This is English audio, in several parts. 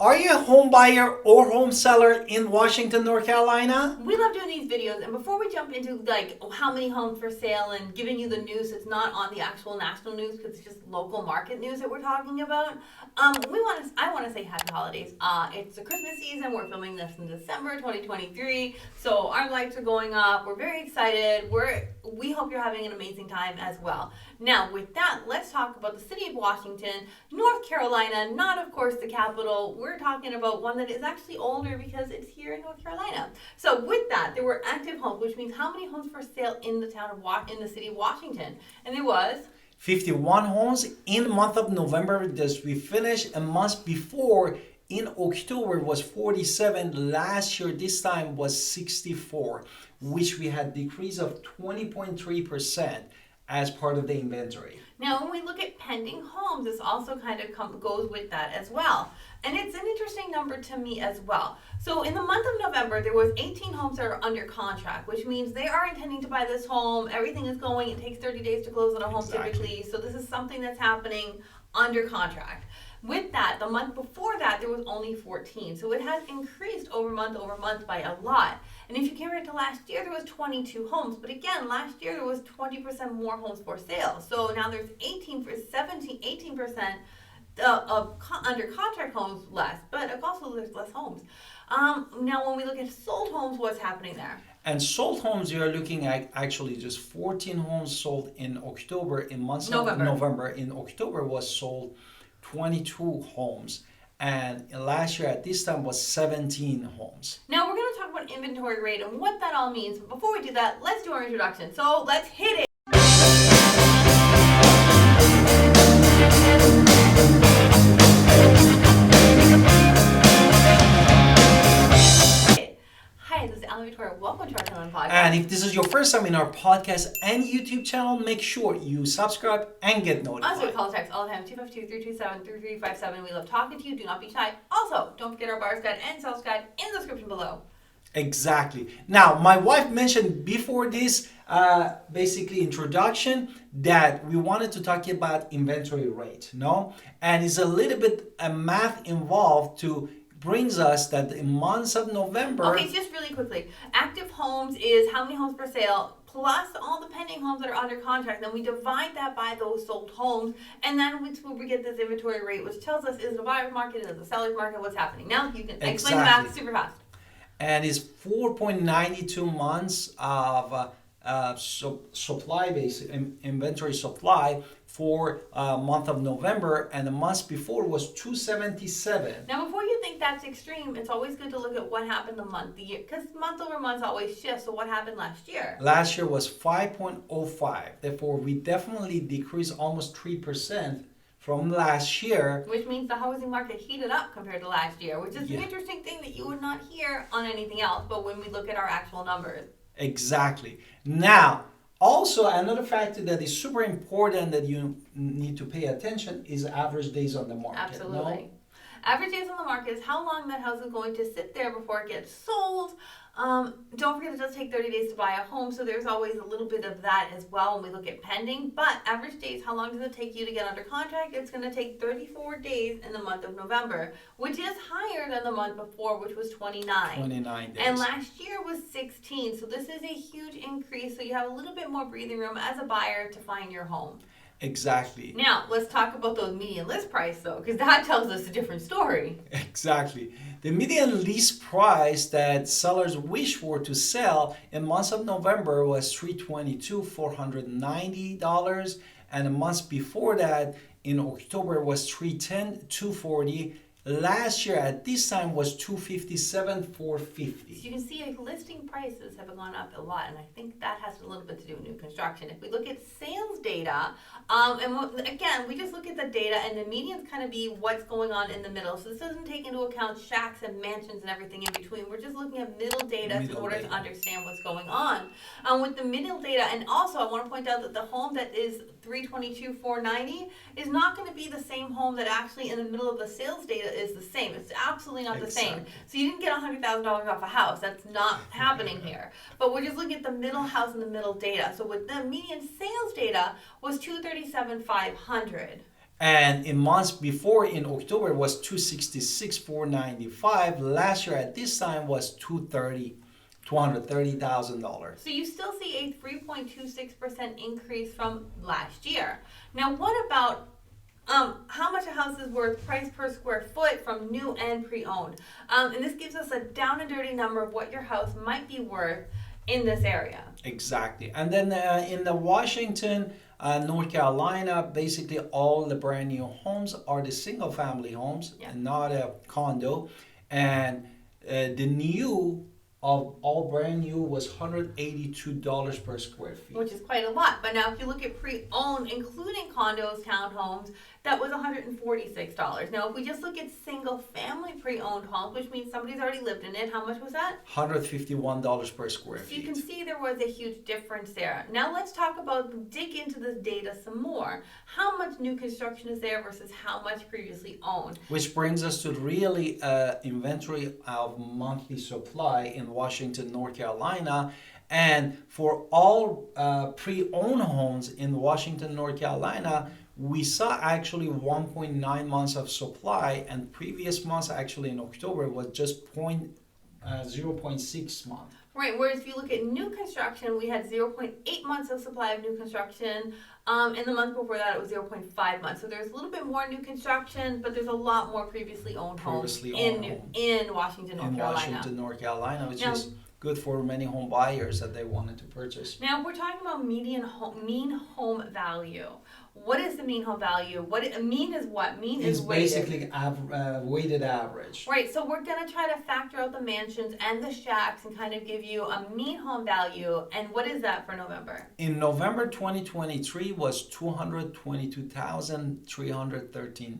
Are you a home buyer or home seller in Washington, North Carolina? We love doing these videos, and before we jump into like how many homes for sale and giving you the news, it's not on the actual national news because it's just local market news that we're talking about. I want to say happy holidays. It's the Christmas season. We're filming this in December 2023, so our lights are going up. We're very excited. We hope you're having an amazing time as well. Now, with that, let's talk about the city of Washington, North Carolina, not of course the capital. We're talking about one that is actually older because it's here in North Carolina. So with that, there were active homes, which means how many homes for sale in the in the city of Washington? And there was 51 homes in the month of November that we finished. A month before, in October, was 47. Last year, this time was 64, which we had decrease of 20.3% as part of the inventory. Now, when we look at pending homes, this also kind of goes with that as well. And it's an interesting number to me as well. So in the month of November, there was 18 homes that are under contract, which means they are intending to buy this home. Everything is going. It takes 30 days to close on a home typically. So this is something that's happening under contract. With that, the month before that, there was only 14. So it has increased over month by a lot. And if you compare it to last year, there was 22 homes. But again, last year there was 20% more homes for sale. So now there's 18% of under contract homes less, but also there's less homes. Now, when we look at sold homes, what's happening there? And sold homes, you're looking at actually just 14 homes sold in October. In months of November, in October was sold 22 homes. And last year at this time was 17 homes. Now we're going to talk about inventory rate and what that all means. But before we do that, let's do our introduction. So let's hit it. Hi, this is Alan Victoria. Welcome to our channel and podcast. And if this is your first time in our podcast and YouTube channel, make sure you subscribe and get notified. Also, call text all the time, 252-327-3357. We love talking to you. Do not be shy. Also, don't forget our buyer's guide and sales guide in the description below. Exactly. Now, my wife mentioned before this basically introduction that we wanted to talk about inventory rate, no? And it's a little bit a math involved to brings us that in months of November. Okay, just really quickly. Active homes is how many homes for sale plus all the pending homes that are under contract. Then we divide that by those sold homes, and then we get this inventory rate, which tells us is the buyer's market, is the seller's market, what's happening. Now you can explain the math super fast. And it's 4.92 months of supply base inventory supply for month of November, and the months before was 277. Now, before you think that's extreme, it's always good to look at what happened the year, because month over month always shifts. So what happened last year? Last year was 5.05. Therefore, we definitely decreased almost 3% from last year. Which means the housing market heated up compared to last year, which is an interesting thing that you would not hear on anything else, but when we look at our actual numbers. Exactly. Now, also another factor that is super important that you need to pay attention is average days on the market. Absolutely. No? Average days on the market is how long that house is going to sit there before it gets sold. Don't forget it does take 30 days to buy a home, so there's always a little bit of that as well when we look at pending. But average days, how long does it take you to get under contract? It's going to take 34 days in the month of November, which is higher than the month before, which was 29. 29 days. And last year was 16, so this is a huge increase. So you have a little bit more breathing room as a buyer to find your home. Exactly. Now, let's talk about those median list price, though, because that tells us a different story. Exactly. The median list price that sellers wish for to sell in months of November was $490, and the months before that in October was $240. Last year at this time was $257,450. So you can see listing prices have gone up a lot, and I think that has a little bit to do with new construction. If we look at sales data, again, we just look at the data, and the medians kind of be what's going on in the middle. So this doesn't take into account shacks and mansions and everything in between. We're just looking at middle data in order to understand what's going on. With the middle data, and also I want to point out that the home that is $322,490 is not going to be the same home that actually in the middle of the sales data is the same. It's absolutely not the same. So you didn't get $100,000 off a house. That's not happening here. But we're just looking at the middle house and the middle data. So with the median sales data was $237,500. And in months before, in October, was 266,495. Last year at this time was $230,000. So you still see a 3.26% increase from last year. Now, what about how much a house is worth, price per square foot from new and pre-owned? And this gives us a down and dirty number of what your house might be worth in this area. Exactly. And then in the Washington, North Carolina, basically all the brand new homes are the single family homes, and not a condo. And the new of all brand new was $182 per square feet. Which is quite a lot. But now if you look at pre-owned, including condos, townhomes, that was $146. Now if we just look at single family pre-owned homes, which means somebody's already lived in it, how much was that? $151 per square feet. So you can see there was a huge difference there. Now let's talk about, dig into this data some more. How much new construction is there versus how much previously owned? Which brings us to really inventory of monthly supply in Washington, North Carolina. And for all pre-owned homes in Washington, North Carolina, we saw actually 1.9 months of supply, and previous months actually in October was just 0.6 months. Right, whereas if you look at new construction, we had 0.8 months of supply of new construction. And the month before that, it was 0.5 months. So there's a little bit more new construction, but there's a lot more previously owned homes in Washington, North Carolina. Washington, North Carolina, which is good for many home buyers that they wanted to purchase. Now we're talking about mean home value. What is the mean home value? Mean is what? Mean is weighted. It's basically weighted average. Right, so we're going to try to factor out the mansions and the shacks and kind of give you a mean home value. And what is that for November? In November 2023 was $222,313.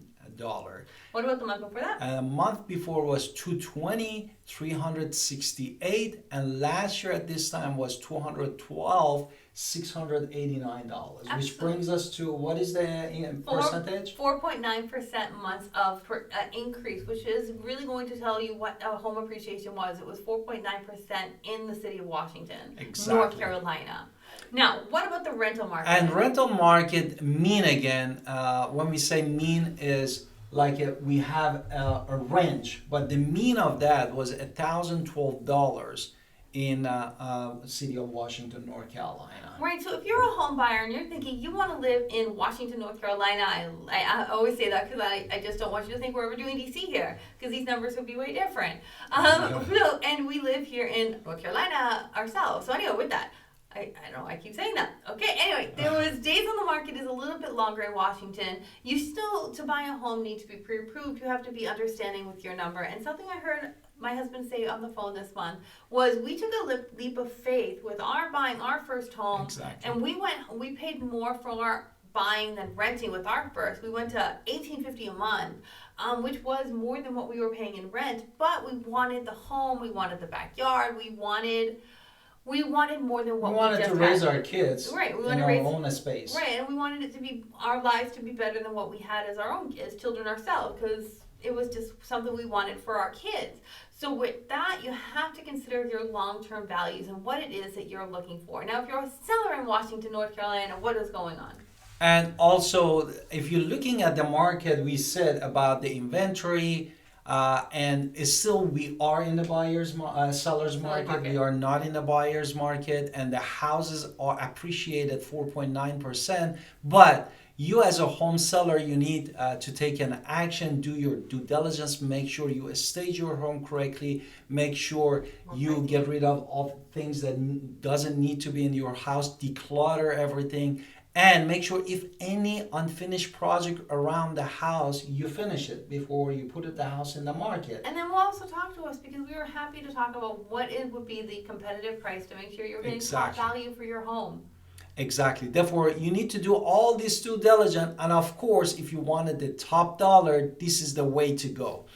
What about the month before that? A month before was $220,368, and last year at this time was $212,689. Which brings us to, what is the percentage? 4.9% months of increase, which is really going to tell you what home appreciation was. It was 4.9% in the city of Washington, North Carolina. Now, what about the rental market? And rental market, mean again, when we say mean is like we have a range, but the mean of that was $1,012 in city of Washington, North Carolina. Right, so if you're a home buyer and you're thinking you want to live in Washington, North Carolina, I always say that because I just don't want you to think we're ever doing DC here, because these numbers would be way different. And we live here in North Carolina ourselves. So anyway, with that, I don't know, I keep saying that. Okay, anyway, there was days on the market is a little bit longer in Washington. You still, to buy a home, need to be pre-approved. You have to be understanding with your number. And something I heard my husband say on the phone this month was we took a leap of faith with buying our first home. Exactly. And we paid more for our buying than renting with our first. We went to $1,850 a month, which was more than what we were paying in rent. But we wanted the home, we wanted the backyard, we wanted more than what we just had. We wanted to raise our kids right, we in our own space. Right, and we wanted it to be, our lives to be better than what we had as children ourselves, because it was just something we wanted for our kids. So with that, you have to consider your long-term values and what it is that you're looking for. Now, if you're a seller in Washington, North Carolina, what is going on? And also, if you're looking at the market, we said about the inventory, and still we are in the seller's market. We are not in the buyer's market, and the houses are appreciated 4.9%. But you as a home seller, you need to take an action, do your due diligence, make sure you stage your home correctly, make sure you get rid of all things that doesn't need to be in your house, declutter everything. And make sure if any unfinished project around the house, you finish it before you put the house in the market. And then we'll also talk to us, because we were happy to talk about what it would be the competitive price to make sure you're getting top value for your home. Exactly. Therefore, you need to do all this due diligence. And of course, if you wanted the top dollar, this is the way to go.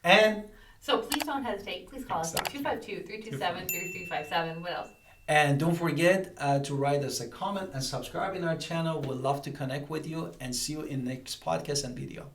And so please don't hesitate. Please call us at 252-327-3357. What else? And don't forget to write us a comment and subscribe in our channel. We'd love to connect with you and see you in next podcast and video.